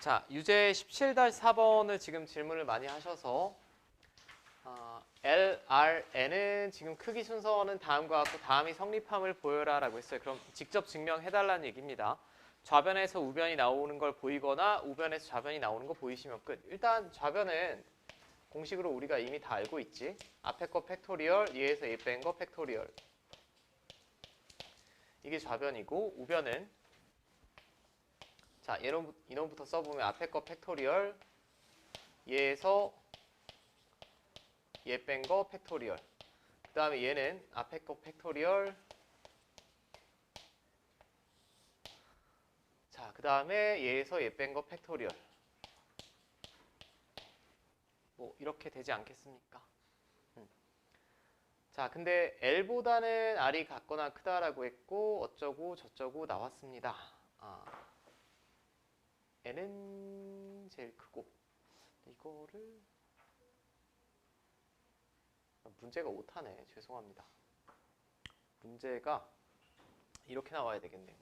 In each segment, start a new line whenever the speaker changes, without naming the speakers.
자, 유제 17-4번을 지금 질문을 많이 하셔서 LRN은 지금 크기 순서는 다음과 같고 다음이 성립함을 보여라 라고 했어요. 그럼 직접 증명해달라는 얘기입니다. 좌변에서 우변이 나오는 걸 보이거나 우변에서 좌변이 나오는 거 보이시면 끝. 일단 좌변은 공식으로 우리가 이미 다 알고 있지. 앞에 거 팩토리얼, 얘에서 얘 뺀 거 팩토리얼. 이게 좌변이고 우변은 자, 이놈부터 써보면 앞에 거 팩토리얼, 얘에서 얘 뺀 거 팩토리얼. 그 다음에 얘는 앞에 거 팩토리얼. 자, 그 다음에 얘에서 얘 뺀 거 팩토리얼. 뭐 이렇게 되지 않겠습니까? 자, 근데 L보다는 R이 같거나 크다라고 했고 어쩌고 저쩌고 나왔습니다. N은 제일 크고 이거를 문제가 오타네. 죄송합니다. 문제가 이렇게 나와야 되겠네요.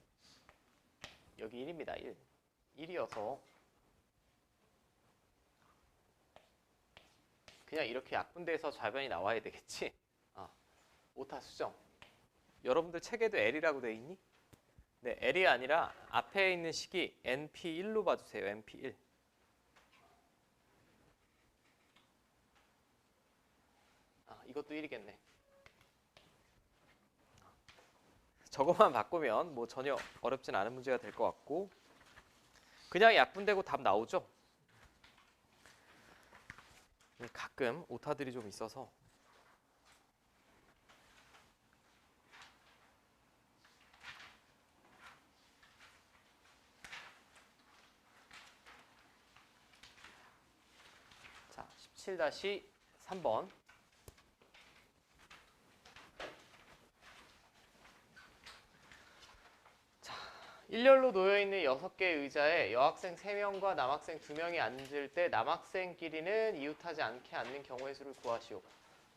여기 1입니다. 1. 1이어서 그냥 이렇게 약분돼서 좌변이 나와야 되겠지? 오타 수정. 여러분들 책에도 L이라고 돼 있니? 네, L이 아니라 앞에 있는 식이 NP1로 봐주세요. NP1. 이것도 1이겠네. 저것만 바꾸면 뭐 전혀 어렵진 않은 문제가 될 것 같고 그냥 약분되고 답 나오죠? 가끔 오타들이 좀 있어서 자, 17-3번 일렬로 놓여있는 6개의 의자에 여학생 3명과 남학생 2명이 앉을 때 남학생끼리는 이웃하지 않게 앉는 경우의 수를 구하시오.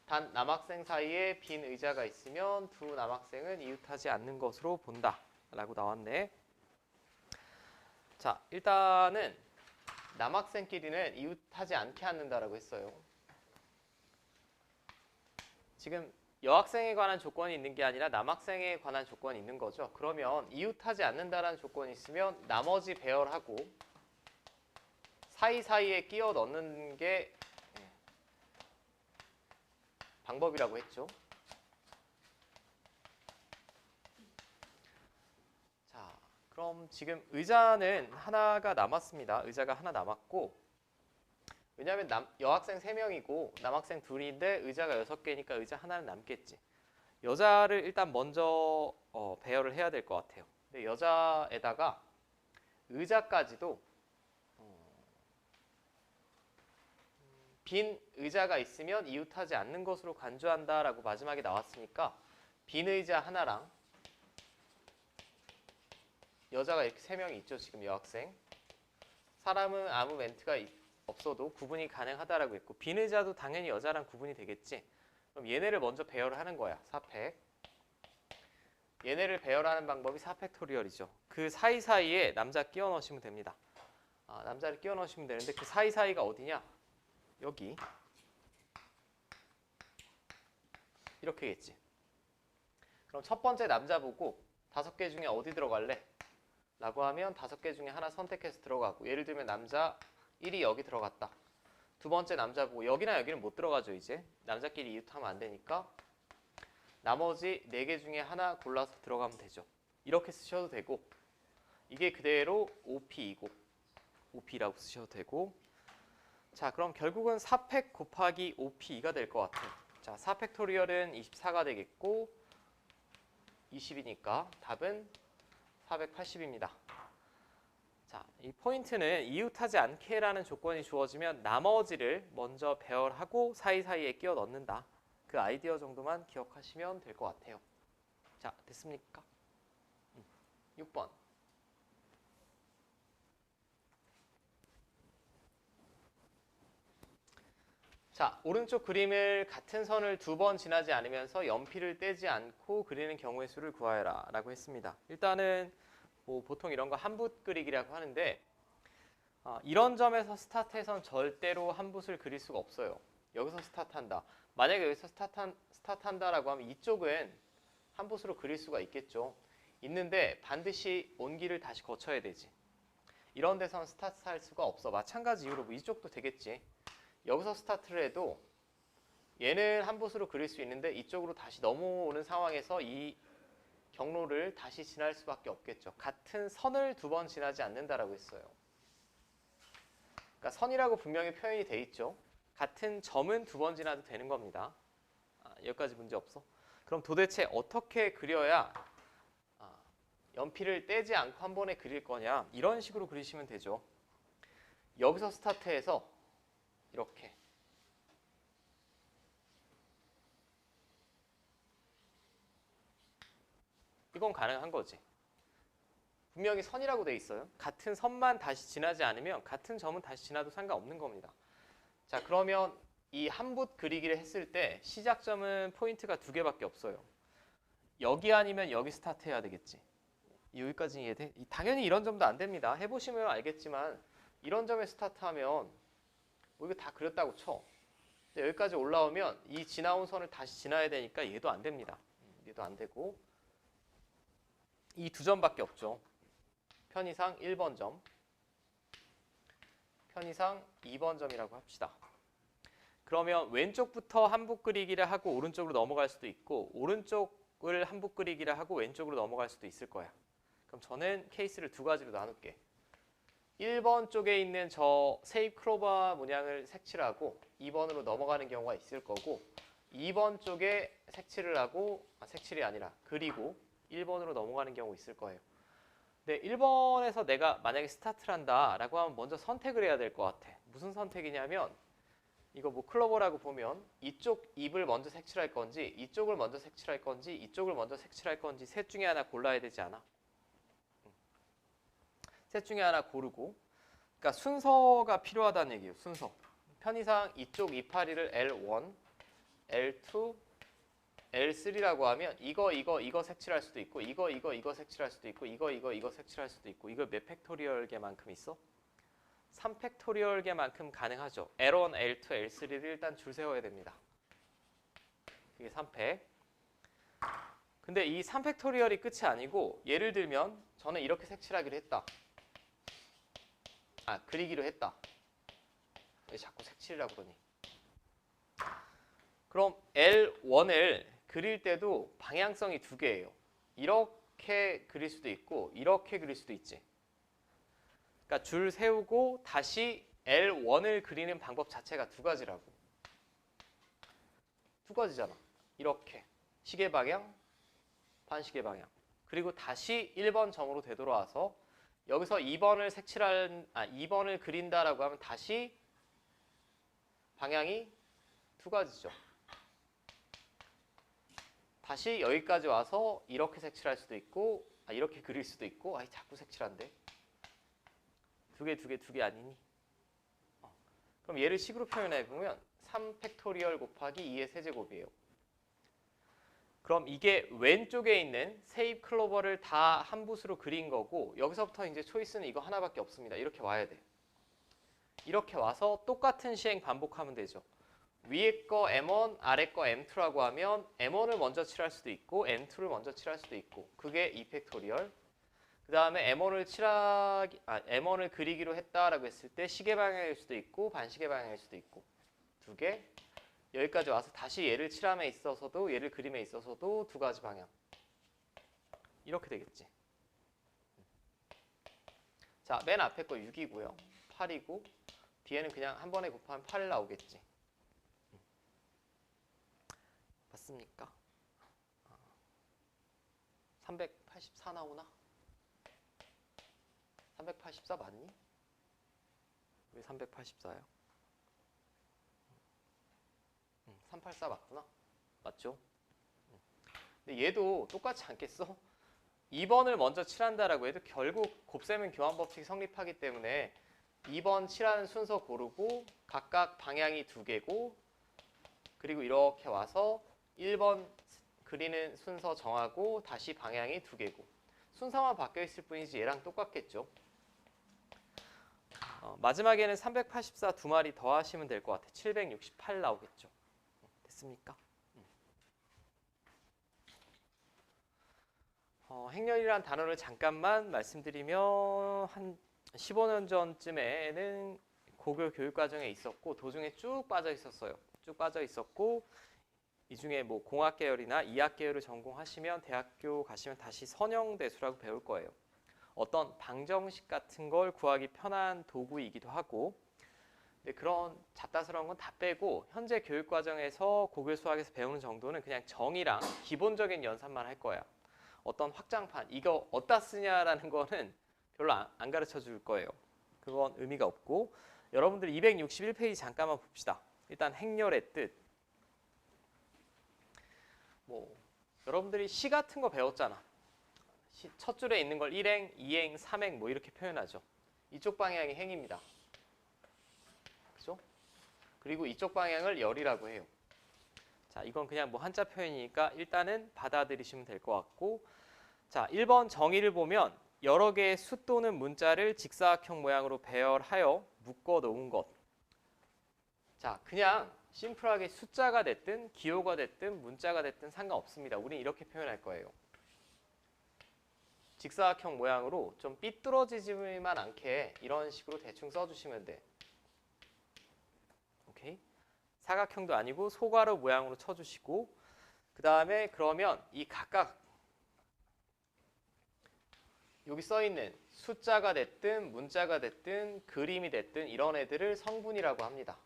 단 남학생 사이에 빈 의자가 있으면 두 남학생은 이웃하지 않는 것으로 본다. 라고 나왔네. 자, 일단은 남학생끼리는 이웃하지 않게 앉는다라고 했어요. 지금 여학생에 관한 조건이 있는 게 아니라 남학생에 관한 조건이 있는 거죠. 그러면 이웃하지 않는다라는 조건이 있으면 나머지 배열하고 사이사이에 끼워 넣는 게 방법이라고 했죠. 자, 그럼 지금 의자는 하나가 남았습니다. 의자가 하나 남았고 왜냐하면 여학생 3명이고 남학생 2인데 의자가 6개니까 의자 하나는 남겠지. 여자를 일단 먼저 배열을 해야 될 것 같아요. 근데 여자에다가 의자까지도 빈 의자가 있으면 이웃하지 않는 것으로 간주한다라고 마지막에 나왔으니까 빈 의자 하나랑 여자가 이렇게 3명이 있죠. 지금 여학생. 사람은 아무 멘트가 없어도 구분이 가능하다라고 했고 빈 의자도 당연히 여자랑 구분이 되겠지. 그럼 얘네를 먼저 배열을 하는 거야. 4팩. 얘네를 배열하는 방법이 4팩토리얼이죠. 그 사이사이에 남자 끼워 넣으시면 됩니다. 남자를 끼워 넣으시면 되는데 그 사이사이가 어디냐? 여기. 이렇게겠지. 그럼 첫 번째 남자 보고 5개 중에 어디 들어갈래? 라고 하면 5개 중에 하나 선택해서 들어가고 예를 들면 남자 1이 여기 들어갔다. 두 번째 남자 보고 여기나 여기는 못 들어가죠. 이제 남자끼리 이웃하면 안 되니까 나머지 4개 중에 하나 골라서 들어가면 되죠. 이렇게 쓰셔도 되고 이게 그대로 OP이고 OP라고 쓰셔도 되고 자 그럼 결국은 4팩 곱하기 OP2가 될 것 같아요. 자 4팩토리얼은 24가 되겠고 20이니까 답은 480입니다. 자, 이 포인트는 이웃하지 않게라는 조건이 주어지면 나머지를 먼저 배열하고 사이사이에 끼워 넣는다. 그 아이디어 정도만 기억하시면 될 것 같아요. 자, 됐습니까? 6번. 자, 오른쪽 그림을 같은 선을 2번 지나지 않으면서 연필을 떼지 않고 그리는 경우의 수를 구하여라 라고 했습니다. 일단은 뭐 보통 이런 거 한붓 그리기라고 하는데 이런 점에서 스타트해선 절대로 한 붓을 그릴 수가 없어요. 여기서 스타트한다. 만약에 여기서 스타트한다라고 하면 이쪽은 한 붓으로 그릴 수가 있겠죠. 있는데 반드시 온기를 다시 거쳐야 되지. 이런 데선 스타트할 수가 없어. 마찬가지 이유로 뭐 이쪽도 되겠지. 여기서 스타트를 해도 얘는 한 붓으로 그릴 수 있는데 이쪽으로 다시 넘어오는 상황에서 이 경로를 다시 지날 수밖에 없겠죠. 같은 선을 두 번 지나지 않는다라고 했어요. 그러니까 선이라고 분명히 표현이 돼 있죠. 같은 점은 두 번 지나도 되는 겁니다. 여기까지 문제 없어? 그럼 도대체 어떻게 그려야 연필을 떼지 않고 한 번에 그릴 거냐? 이런 식으로 그리시면 되죠. 여기서 스타트해서 이렇게 이건 가능한 거지. 분명히 선이라고 돼 있어요. 같은 선만 다시 지나지 않으면 같은 점은 다시 지나도 상관없는 겁니다. 자, 그러면 이 한 붓 그리기를 했을 때 시작점은 포인트가 두 개밖에 없어요. 여기 아니면 여기 스타트 해야 되겠지. 여기까지 이해돼? 당연히 이런 점도 안 됩니다. 해보시면 알겠지만 이런 점에 스타트하면 뭐 이거 다 그렸다고 쳐. 근데 여기까지 올라오면 이 지나온 선을 다시 지나야 되니까 얘도 안 됩니다. 얘도 안 되고 이 두 점밖에 없죠. 편의상 1번 점, 편의상 2번 점이라고 합시다. 그러면 왼쪽부터 한 붓 그리기를 하고 오른쪽으로 넘어갈 수도 있고 오른쪽을 한 붓 그리기를 하고 왼쪽으로 넘어갈 수도 있을 거야. 그럼 저는 케이스를 두 가지로 나눌게. 1번 쪽에 있는 저 세입 클로버 문양을 색칠하고 2번으로 넘어가는 경우가 있을 거고 2번 쪽에 색칠을 하고 색칠이 아니라 그리고 1번으로 넘어가는 경우 있을 거예요. 근데 1번에서 내가 만약에 스타트를 한다라고 하면 먼저 선택을 해야 될 것 같아. 무슨 선택이냐면 이거 뭐 클로버라고 보면 이쪽 잎을 먼저 색칠할 건지 이쪽을 먼저 색칠할 건지 이쪽을 먼저 색칠할 건지 셋 중에 하나 골라야 되지 않아? 셋 중에 하나 고르고 그러니까 순서가 필요하다는 얘기예요. 순서. 편의상 이쪽 이파리를 L1, L2, L3라고 하면 이거 색칠할 수도 있고 이거 색칠할 수도 있고 이거 색칠할 수도 있고 이거 몇 팩토리얼 개만큼 있어? 3팩토리얼 개만큼 가능하죠. L1, L2, L3를 일단 줄 세워야 됩니다. 이게 3팩. 근데 이 3팩토리얼이 끝이 아니고 예를 들면 저는 이렇게 색칠하기로 했다. 그리기로 했다. 왜 자꾸 색칠이라고 그러니? 그럼 L1을 그릴 때도 방향성이 두 개예요. 이렇게 그릴 수도 있고 이렇게 그릴 수도 있지. 그러니까 줄 세우고 다시 L1을 그리는 방법 자체가 두 가지라고. 두 가지잖아. 이렇게 시계 방향, 반시계 방향. 그리고 다시 1번 점으로 되돌아와서 여기서 2번을 그린다라고 하면 다시 방향이 두 가지죠. 다시 여기까지 와서 이렇게 색칠할 수도 있고 이렇게 그릴 수도 있고 자꾸 색칠한데 두 개 아니니? 그럼 얘를 식으로 표현해 보면 3팩토리얼 곱하기 2의 세제곱이에요. 그럼 이게 왼쪽에 있는 세입 클로버를 다 한 붓으로 그린 거고 여기서부터 이제 초이스는 이거 하나밖에 없습니다. 이렇게 와야 돼. 이렇게 와서 똑같은 시행 반복하면 되죠. 위에 거 M1, 아래 거 M2라고 하면 M1을 먼저 칠할 수도 있고 M2를 먼저 칠할 수도 있고 그게 2팩토리얼. 그 다음에 M1을 그리기로 했다라고 했을 때 시계 방향일 수도 있고 반시계 방향일 수도 있고 두 개. 여기까지 와서 다시 얘를 칠함에 있어서도 얘를 그림에 있어서도 두 가지 방향. 이렇게 되겠지. 자, 맨 앞에 거 6이고요. 8이고 뒤에는 그냥 한 번에 곱하면 8 나오겠지. 맞습니까? 384 나오나? 384 맞니? 왜 384야? 384 맞구나. 맞죠? 근데 얘도 똑같지 않겠어? 2번을 먼저 칠한다라고 해도 결국 곱셈은 교환 법칙이 성립하기 때문에 2번 칠하는 순서 고르고 각각 방향이 두 개고 그리고 이렇게 와서 1번 그리는 순서 정하고 다시 방향이 두 개고 순서만 바뀌어 있을 뿐이지 얘랑 똑같겠죠. 마지막에는 384 두 마리 더 하시면 될 것 같아. 768 나오겠죠. 됐습니까? 행렬이란 단어를 잠깐만 말씀드리면 한 15년 전쯤에는 고교 교육과정에 있었고 도중에 쭉 빠져 있었어요. 쭉 빠져 있었고 이 중에 뭐 공학 계열이나 이학 계열을 전공하시면 대학교 가시면 다시 선형대수라고 배울 거예요. 어떤 방정식 같은 걸 구하기 편한 도구이기도 하고 근데 그런 잡다스러운 건 다 빼고 현재 교육과정에서 고교 수학에서 배우는 정도는 그냥 정의랑 기본적인 연산만 할 거야. 어떤 확장판, 이거 어디다 쓰냐라는 거는 별로 안 가르쳐 줄 거예요. 그건 의미가 없고 여러분들 261페이지 잠깐만 봅시다. 일단 행렬의 뜻. 뭐 여러분들이 시 같은 거 배웠잖아. 첫 줄에 있는 걸 1행, 2행, 3행 뭐 이렇게 표현하죠. 이쪽 방향이 행입니다. 그죠? 그리고 이쪽 방향을 열이라고 해요. 자, 이건 그냥 뭐 한자 표현이니까 일단은 받아들이시면 될 것 같고 자, 1번 정의를 보면 여러 개의 수 또는 문자를 직사각형 모양으로 배열하여 묶어 놓은 것. 자, 그냥 심플하게 숫자가 됐든 기호가 됐든 문자가 됐든 상관없습니다. 우린 이렇게 표현할 거예요. 직사각형 모양으로 좀 삐뚤어지지만 않게 이런 식으로 대충 써주시면 돼. 오케이? 사각형도 아니고 소괄호 모양으로 쳐주시고 그 다음에 그러면 이 각각 여기 써있는 숫자가 됐든 문자가 됐든 그림이 됐든 이런 애들을 성분이라고 합니다.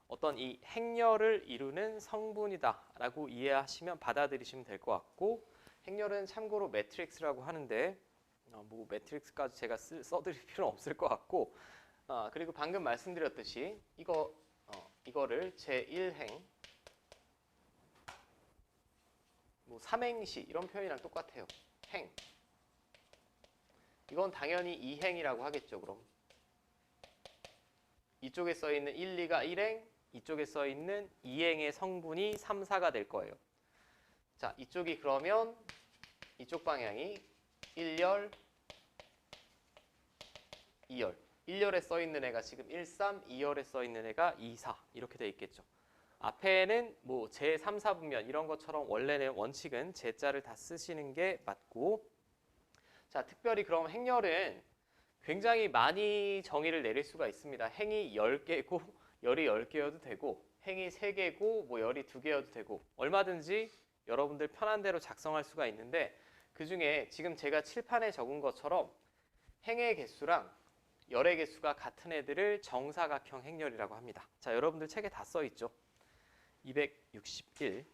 어떤 이 행렬을 이루는 성분이다 라고 이해하시면 받아들이시면 될 것 같고 행렬은 참고로 매트릭스라고 하는데 뭐 매트릭스까지 제가 써드릴 필요는 없을 것 같고 그리고 방금 말씀드렸듯이 이거를 제1행 뭐 3행시 이런 표현이랑 똑같아요. 행. 이건 당연히 2행이라고 하겠죠. 그럼 이쪽에 써있는 1, 2가 1행 이쪽에 써있는 2행의 성분이 3, 4가 될 거예요. 자, 이쪽이 그러면 이쪽 방향이 1열, 2열 1열에 써있는 애가 지금 1, 3, 2열에 써있는 애가 2, 4 이렇게 돼 있겠죠. 앞에는 뭐 제 3, 4분면 이런 것처럼 원래는 원칙은 제자를 다 쓰시는 게 맞고 자, 특별히 그럼 행렬은 굉장히 많이 정의를 내릴 수가 있습니다. 행이 10개고 열이 10개여도 되고 행이 3개고 뭐 열이 2개여도 되고 얼마든지 여러분들 편한 대로 작성할 수가 있는데 그중에 지금 제가 칠판에 적은 것처럼 행의 개수랑 열의 개수가 같은 애들을 정사각형 행렬이라고 합니다. 자, 여러분들 책에 다 써 있죠. 261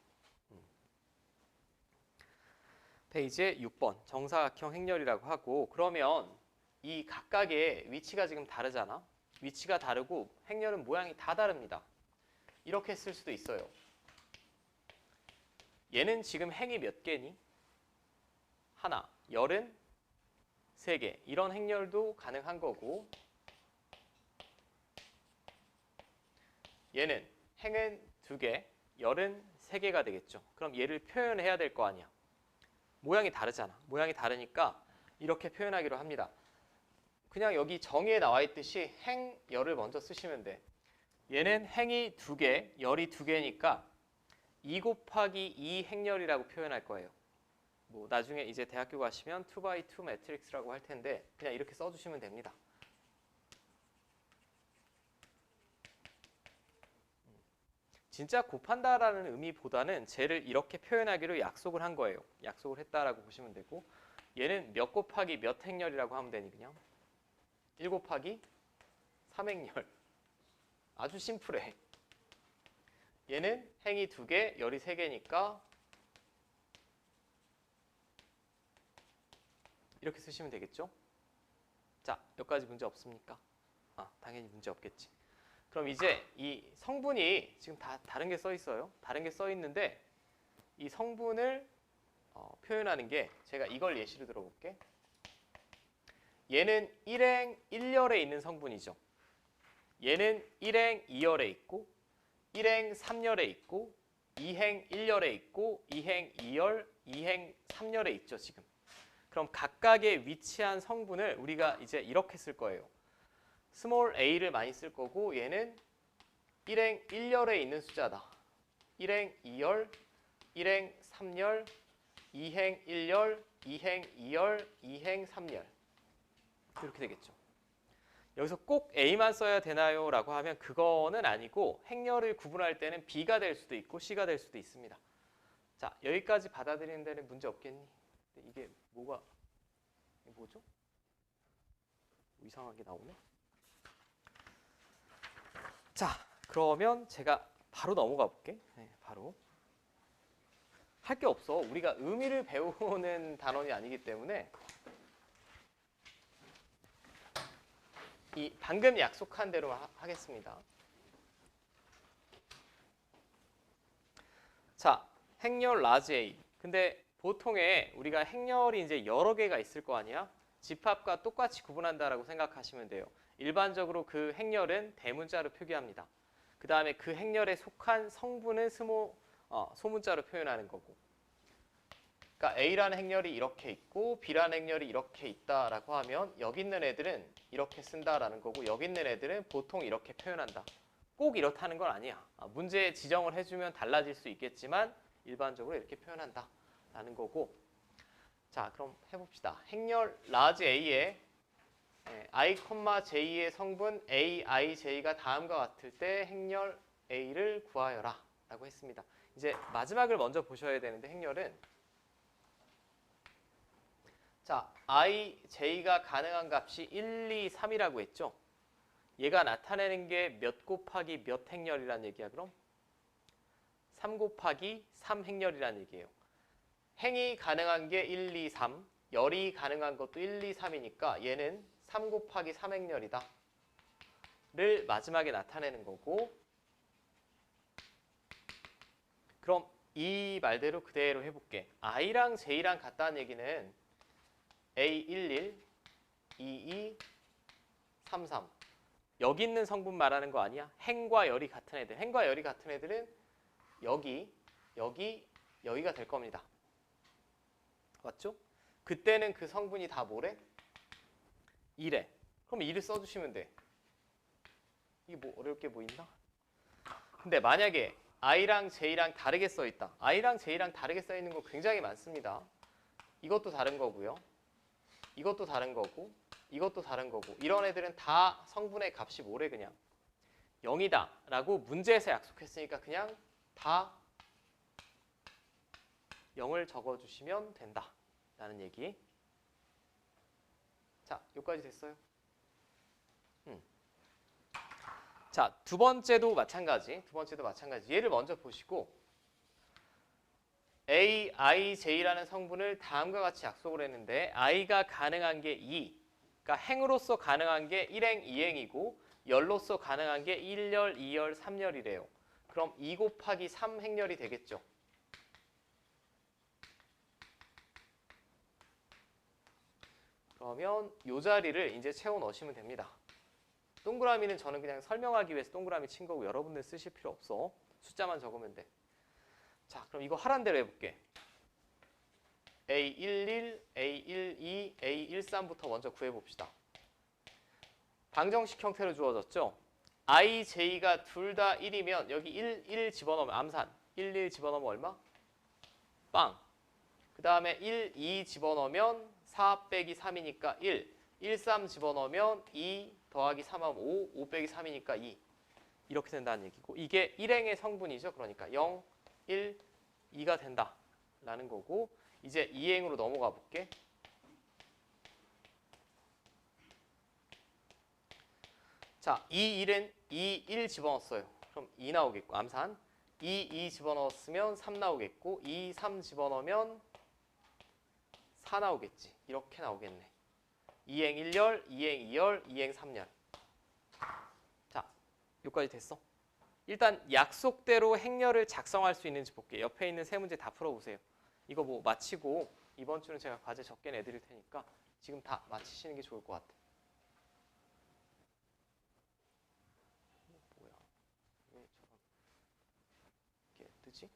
페이지에 6번 정사각형 행렬이라고 하고 그러면 이 각각의 위치가 지금 다르잖아. 위치가 다르고 행렬은 모양이 다 다릅니다. 이렇게 쓸 수도 있어요. 얘는 지금 행이 몇 개니? 하나. 열은 3개. 이런 행렬도 가능한 거고 얘는 행은 2개, 열은 3개가 되겠죠. 그럼 얘를 표현해야 될 거 아니야. 모양이 다르잖아. 모양이 다르니까 이렇게 표현하기로 합니다. 그냥 여기 정의에 나와 있듯이 행, 열을 먼저 쓰시면 돼. 얘는 행이 2개, 열이 2개니까 2 곱하기 2 행렬이라고 표현할 거예요. 뭐 나중에 이제 대학교 가시면 2x2 매트릭스라고 할 텐데 그냥 이렇게 써주시면 됩니다. 진짜 곱한다라는 의미보다는 쟤를 이렇게 표현하기로 약속을 한 거예요. 약속을 했다라고 보시면 되고 얘는 몇 곱하기 몇 행렬이라고 하면 되니 그냥 1 곱하기 3행렬. 아주 심플해. 얘는 행이 2개, 열이 3개니까 이렇게 쓰시면 되겠죠? 자, 여기까지 문제 없습니까? 당연히 문제 없겠지. 그럼 이제 이 성분이 지금 다 다른 게 써 있어요. 다른 게 써 있는데 이 성분을 표현하는 게 제가 이걸 예시로 들어볼게. 얘는 1행 1열에 있는 성분이죠. 얘는 1행 2열에 있고 1행 3열에 있고 2행 1열에 있고 2행 2열, 2행 3열에 있죠, 지금. 그럼 각각의 위치한 성분을 우리가 이제 이렇게 쓸 거예요. 스몰 a를 많이 쓸 거고 얘는 1행 1열에 있는 숫자다. 1행 2열, 1행 3열, 2행 1열, 2행 2열, 2행 3열. 이렇게 되겠죠. 여기서 꼭 A만 써야 되나요? 라고 하면 그거는 아니고 행렬을 구분할 때는 B가 될 수도 있고 C가 될 수도 있습니다. 자, 여기까지 받아들이는 데는 문제 없겠니? 이게 뭐죠? 이상하게 나오네. 자, 그러면 제가 바로 넘어가 볼게. 네, 바로. 할 게 없어. 우리가 의미를 배우는 단원이 아니기 때문에 이 방금 약속한 대로 하겠습니다. 자, 행렬 라지 A. 근데 보통에 우리가 행렬이 이제 여러 개가 있을 거 아니야? 집합과 똑같이 구분한다라고 생각하시면 돼요. 일반적으로 그 행렬은 대문자로 표기합니다. 그 다음에 그 행렬에 속한 성분은 소문자로 표현하는 거고. 그러니까 A라는 행렬이 이렇게 있고 B라는 행렬이 이렇게 있다라고 하면 여기 있는 애들은 이렇게 쓴다라는 거고 여기 있는 애들은 보통 이렇게 표현한다. 꼭 이렇다는 건 아니야. 문제에 지정을 해주면 달라질 수 있겠지만 일반적으로 이렇게 표현한다라는 거고. 자, 그럼 해봅시다. 행렬 라지 A에 I, J의 성분 A, I, J가 다음과 같을 때 행렬 A를 구하여라 라고 했습니다. 이제 마지막을 먼저 보셔야 되는데 행렬은 자, I, J가 가능한 값이 1, 2, 3이라고 했죠. 얘가 나타내는 게 몇 곱하기 몇 행렬이란 얘기야 그럼? 3 곱하기 3 행렬이란 얘기예요. 행이 가능한 게 1, 2, 3, 열이 가능한 것도 1, 2, 3이니까 얘는 3 곱하기 3 행렬이다 를 마지막에 나타내는 거고 그럼 이 말대로 그대로 해볼게. I랑 J랑 같다는 얘기는 A11, 22, 33 여기 있는 성분 말하는 거 아니야? 행과 열이 같은 애들. 행과 열이 같은 애들은 여기가 될 겁니다. 맞죠? 그때는 그 성분이 다 뭐래? 2래. 그럼 2를 써주시면 돼. 이게 뭐 어려울 게 뭐 있나? 근데 만약에 I랑 J랑 다르게 써있다. I랑 J랑 다르게 써있는 거 굉장히 많습니다. 이것도 다른 거고요. 이것도 다른 거고 이것도 다른 거고 이런 애들은 다 성분의 값이 뭐래 그냥 0이다 라고 문제에서 약속했으니까 그냥 다 0을 적어주시면 된다 라는 얘기. 자, 여기까지 됐어요. 자, 두 번째도 마찬가지. 얘를 먼저 보시고 A, I, J라는 성분을 다음과 같이 약속을 했는데 I가 가능한 게 2. 그러니까 행으로서 가능한 게 1행, 2행이고 열로서 가능한 게 1열, 2열, 3열이래요. 그럼 2 곱하기 3 행열이 되겠죠. 그러면 이 자리를 이제 채워 넣으시면 됩니다. 동그라미는 저는 그냥 설명하기 위해서 동그라미 친 거고 여러분들 쓰실 필요 없어. 숫자만 적으면 돼. 자, 그럼 이거 하란 대로 해볼게. A11, A12, A13부터 먼저 구해봅시다. 방정식 형태로 주어졌죠? I, J가 둘 다 1이면 여기 1 집어넣으면 암산. 1 집어넣으면 얼마? 빵. 그 다음에 1, 2 집어넣으면 4 빼기 3이니까 1. 1, 3 집어넣으면 2 더하기 3하면 5. 5 빼기 3이니까 2. 이렇게 된다는 얘기고 이게 1행의 성분이죠. 그러니까 0, 1, 2가 된다 라는 거고 이제 2행으로 넘어가 볼게. 자, 2, 1은 2, 1 집어넣었어요. 그럼 2 나오겠고 암산 2, 2 집어넣었으면 3 나오겠고 2, 3 집어넣으면 4 나오겠지. 이렇게 나오겠네. 2행 1열, 2행 2열, 2행 3열. 자, 여기까지 됐어. 일단 약속대로 행렬을 작성할 수 있는지 볼게요. 옆에 있는 세 문제 다 풀어보세요. 이거 뭐 마치고 이번 주는 제가 과제 적게 내드릴 테니까 지금 다 마치시는 게 좋을 것 같아요. 뭐야? 왜 저렇게 뜨지?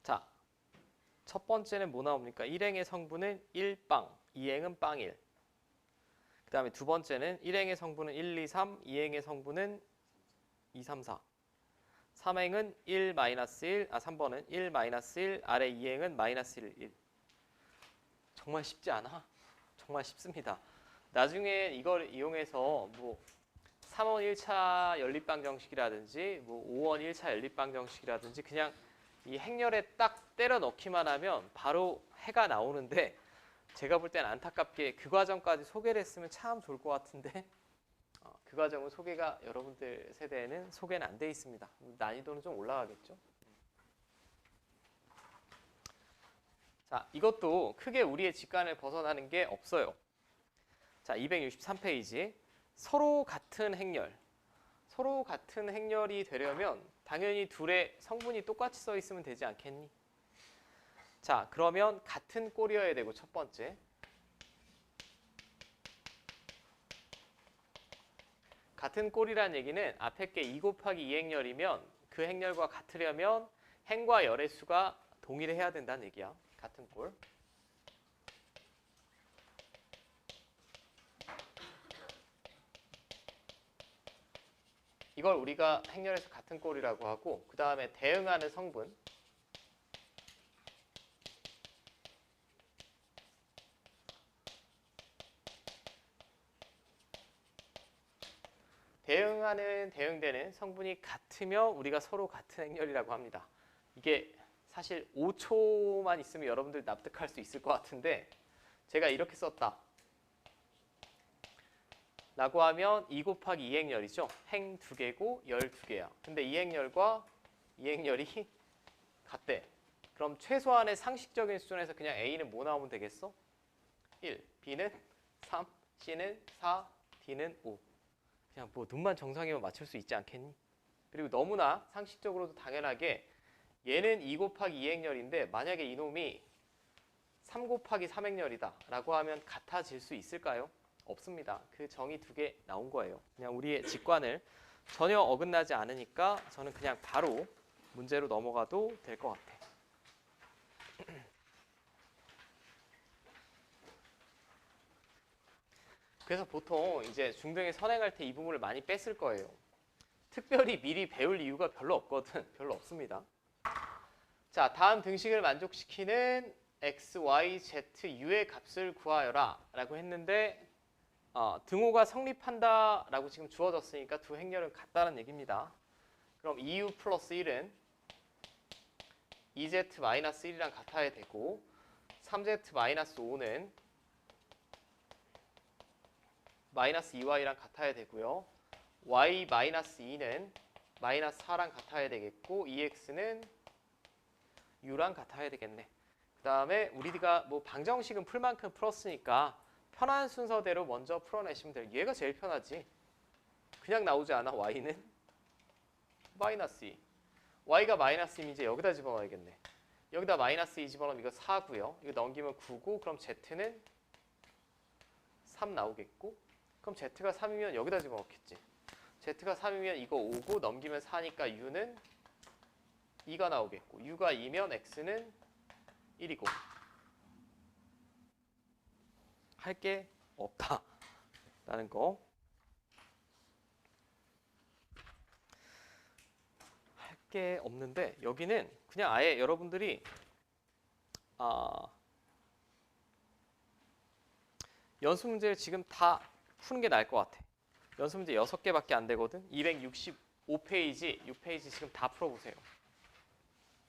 자, 첫 번째는 뭐 나옵니까? 1행의 성분은 1빵, 2행은 빵 1. 그 다음에 두 번째는 1행의 성분은 1, 2, 3, 2행의 성분은 2, 3, 4. 3행은 1, 마이너스 1, 3번은 1, 마이너스 1, 아래 2행은 마이너스 1, 1. 정말 쉽지 않아? 정말 쉽습니다. 나중에 이걸 이용해서 뭐 3원 1차 연립방 정식이라든지 뭐 5원 1차 연립방 정식이라든지 그냥 이 행렬에 딱 때려 넣기만 하면 바로 해가 나오는데 제가 볼 때는 안타깝게 그 과정까지 소개를 했으면 참 좋을 것 같은데 그 과정은 소개가 여러분들 세대에는 소개는 안 돼 있습니다. 난이도는 좀 올라가겠죠. 자, 이것도 크게 우리의 직관을 벗어나는 게 없어요. 자, 263페이지. 서로 같은 행렬. 서로 같은 행렬이 되려면 당연히 둘의 성분이 똑같이 써 있으면 되지 않겠니? 자, 그러면 같은 꼴이어야 되고 첫 번째. 같은 꼴이라는 얘기는 앞에 게 2 곱하기 2 행렬이면 그 행렬과 같으려면 행과 열의 수가 동일해야 된다는 얘기야. 같은 꼴. 이걸 우리가 행렬에서 같은 꼴이라고 하고 그 다음에 대응하는 성분. 대응되는 성분이 같으며 우리가 서로 같은 행렬이라고 합니다. 이게 사실 5초만 있으면 여러분들 납득할 수 있을 것 같은데 제가 이렇게 썼다 라고 하면 2 곱하기 2 행렬이죠. 행 2개고 열 2개야. 근데 이 행렬과 이 행렬이 같대. 그럼 최소한의 상식적인 수준에서 그냥 A는 뭐 나오면 되겠어? 1, B는 3, C는 4, D는 5. 그냥 뭐 눈만 정상이면 맞출 수 있지 않겠니? 그리고 너무나 상식적으로도 당연하게 얘는 2 곱하기 2 행렬인데 만약에 이놈이 3 곱하기 3 행렬이다 라고 하면 같아질 수 있을까요? 없습니다. 그 정의 2개 나온 거예요. 그냥 우리의 직관을 전혀 어긋나지 않으니까 저는 그냥 바로 문제로 넘어가도 될 것 같아. 그래서 보통 이제 중등에 선행할 때 이 부분을 많이 뺐을 거예요. 특별히 미리 배울 이유가 별로 없거든. 별로 없습니다. 자, 다음 등식을 만족시키는 x, y, z, u의 값을 구하여라 라고 했는데 등호가 성립한다 라고 지금 주어졌으니까 두 행렬은 같다는 얘기입니다. 그럼 2u 플러스 1은 2z 마이너스 1이랑 같아야 되고 3z 마이너스 5는 마이너스 2y랑 같아야 되고요. y 마이너스 2는 마이너스 4랑 같아야 되겠고 2x는 u랑 같아야 되겠네. 그 다음에 우리가 뭐 방정식은 풀 만큼 풀었으니까 편한 순서대로 먼저 풀어내시면 돼요. 얘가 제일 편하지. 그냥 나오지 않아. y는 마이너스 2. y가 마이너스 2면 이제 여기다 집어넣어야겠네. 여기다 마이너스 2 집어넣으면 이거 4고요. 이거 넘기면 9고 그럼 z는 3 나오겠고 그럼 z가 3이면 여기다 집어넣겠지. z가 3이면 이거 5고 넘기면 4니까 u는 2가 나오겠고 u가 2면 x는 1이고 할 게 없다라는 거. 할 게 없는데 여기는 그냥 아예 여러분들이 연습 문제를 지금 다 푸는 게 나을 것 같아. 연습 문제 6개밖에 안 되거든. 265페이지, 6페이지 지금 다 풀어보세요.